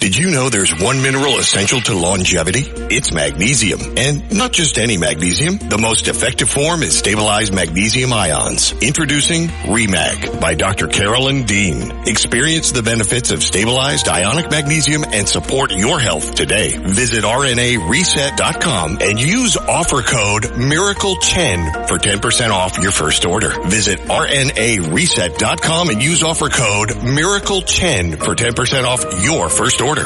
Did you know there's one mineral essential to longevity? It's magnesium. And not just any magnesium. The most effective form is stabilized magnesium ions. Introducing REMAG by Dr. Carolyn Dean. Experience the benefits of stabilized ionic magnesium and support your health today. Visit RNAreset.com and use offer code MIRACLE10 for 10% off your first order. Visit RNAreset.com and use offer code MIRACLE10 for 10% off your first order. You're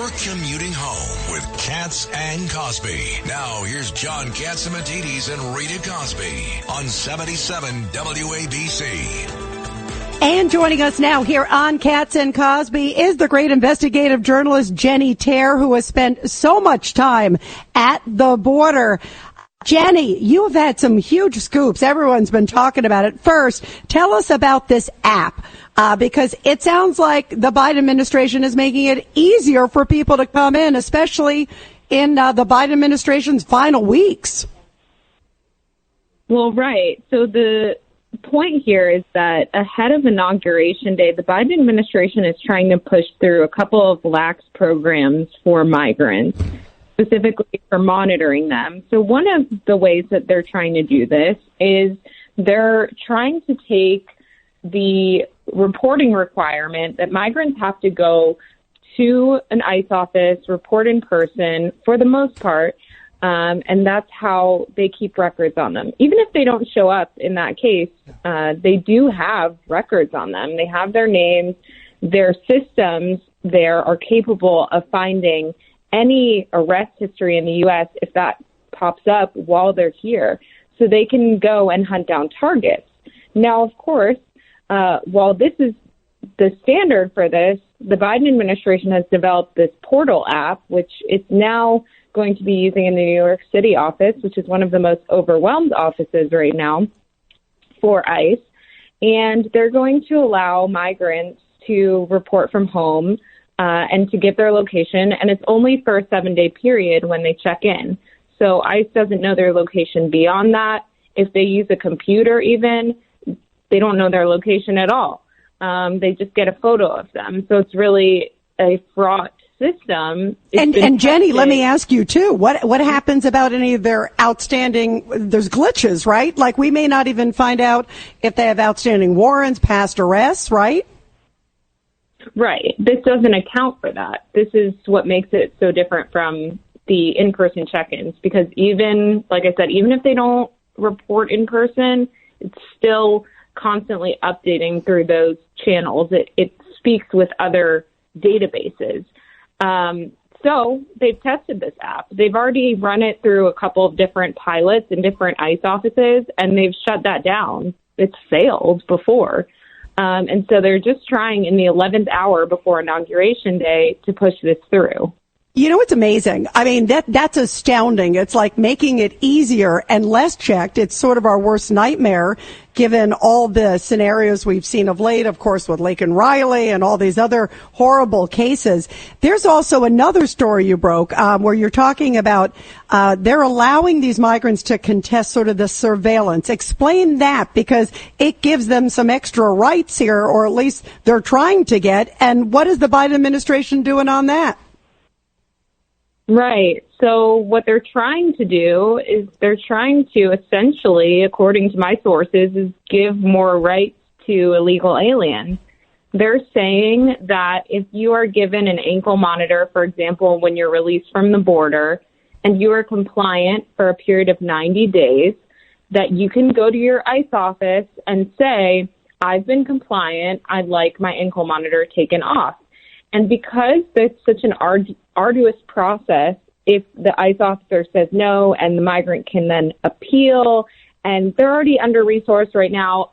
commuting home with Katz and Cosby. Now here's John Catsimatidis and Rita Cosby on 77 WABC. And joining us now here on Katz and Cosby is the great investigative journalist Jennie Taer, who has spent so much time at the border. Jennie, you have had some huge scoops. Everyone's been talking about it. First, tell us about this app, because it sounds like the Biden administration is making it easier for people to come in, especially in the Biden administration's final weeks. Well, right. So the point here is that ahead of Inauguration Day, the Biden administration is trying to push through a couple of lax programs for migrants, specifically for monitoring them. So one of the ways that they're trying to do this is they're trying to take the reporting requirement that migrants have to go to an ICE office, report in person for the most part, and that's how they keep records on them. Even if they don't show up in that case, they do have records on them. They have their names. Their systems there are capable of finding any arrest history in the U.S. if that pops up while they're here. So they can go and hunt down targets. Now, of course, while this is the standard for this, the Biden administration has developed this portal app, which it's now going to be using in the New York City office, which is one of the most overwhelmed offices right now for ICE. And they're going to allow migrants to report from home and to give their location, and it's only for a 7-day period when they check in. So ICE doesn't know their location beyond that. If they use a computer even, they don't know their location at all. They just get a photo of them. So it's really a fraught system. And Jennie, let me ask you too, what happens about any of their outstanding, there's glitches, right? Like we may not even find out if they have outstanding warrants, past arrests, right? Right. This doesn't account for that. This is what makes it so different from the in-person check-ins, because even, like I said, even if they don't report in person, it's still constantly updating through those channels. It speaks with other databases. So they've tested this app. They've already run it through a couple of different pilots in different ICE offices, and they've shut that down. It's failed before. And so they're just trying in the 11th hour before Inauguration Day to push this through. You know, it's amazing. I mean, that's astounding. It's like making it easier and less checked. It's sort of our worst nightmare, given all the scenarios we've seen of late, of course, with Laken Riley and all these other horrible cases. There's also another story you broke where you're talking about they're allowing these migrants to contest sort of the surveillance. Explain that, because it gives them some extra rights here, or at least they're trying to get. And what is the Biden administration doing on that? Right. So what they're trying to do is they're trying to essentially, according to my sources, is give more rights to illegal aliens. They're saying that if you are given an ankle monitor, for example, when you're released from the border, and you are compliant for a period of 90 days, that you can go to your ICE office and say, I've been compliant, I'd like my ankle monitor taken off. And because there's such an arduous process, if the ICE officer says no and the migrant can then appeal, and they're already under-resourced right now,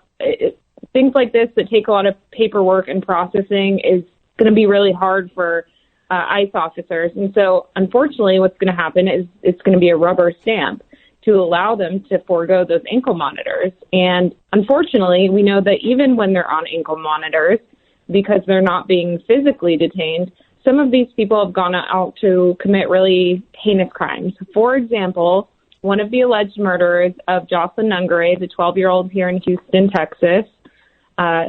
things like this that take a lot of paperwork and processing is going to be really hard for ICE officers. And so, unfortunately, what's going to happen is it's going to be a rubber stamp to allow them to forego those ankle monitors. And unfortunately, we know that even when they're on ankle monitors, because they're not being physically detained, some of these people have gone out to commit really heinous crimes. For example, one of the alleged murderers of Jocelyn Nungare, the 12-year-old here in Houston, Texas,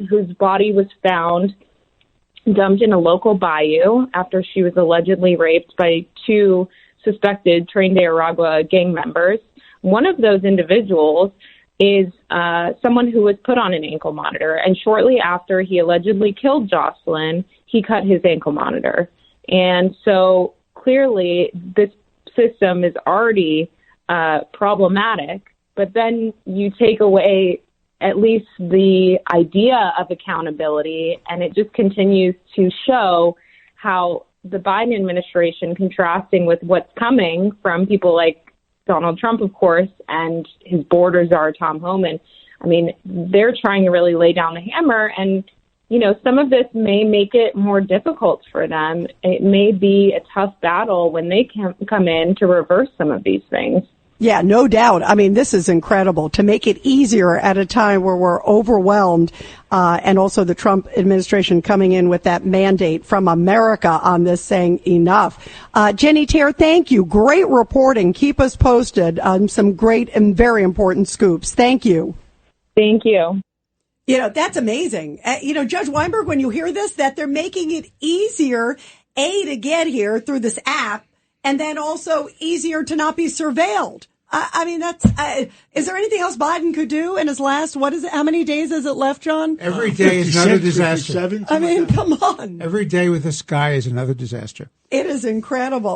whose body was found dumped in a local bayou after she was allegedly raped by two suspected Tren de Aragua gang members. One of those individuals is someone who was put on an ankle monitor, and shortly after he allegedly killed Jocelyn, he cut his ankle monitor. And so clearly this system is already problematic, but then you take away at least the idea of accountability, and it just continues to show how the Biden administration, contrasting with what's coming from people like Donald Trump, of course, and his border czar, Tom Homan, I mean, they're trying to really lay down the hammer. And, you know, some of this may make it more difficult for them. It may be a tough battle when they can come in to reverse some of these things. Yeah, no doubt. I mean, this is incredible to make it easier at a time where we're overwhelmed, and also the Trump administration coming in with that mandate from America on this, saying enough. Jennie Taer, thank you. Great reporting. Keep us posted on some great and very important scoops. Thank you. Thank you. You know, that's amazing. Judge Weinberg, when you hear this, that they're making it easier, to get here through this app, and then also easier to not be surveilled. I mean, that's, is there anything else Biden could do in his last, how many days is it left, John? Every day is another disaster. I mean, come on. Every day with this guy is another disaster. It is incredible.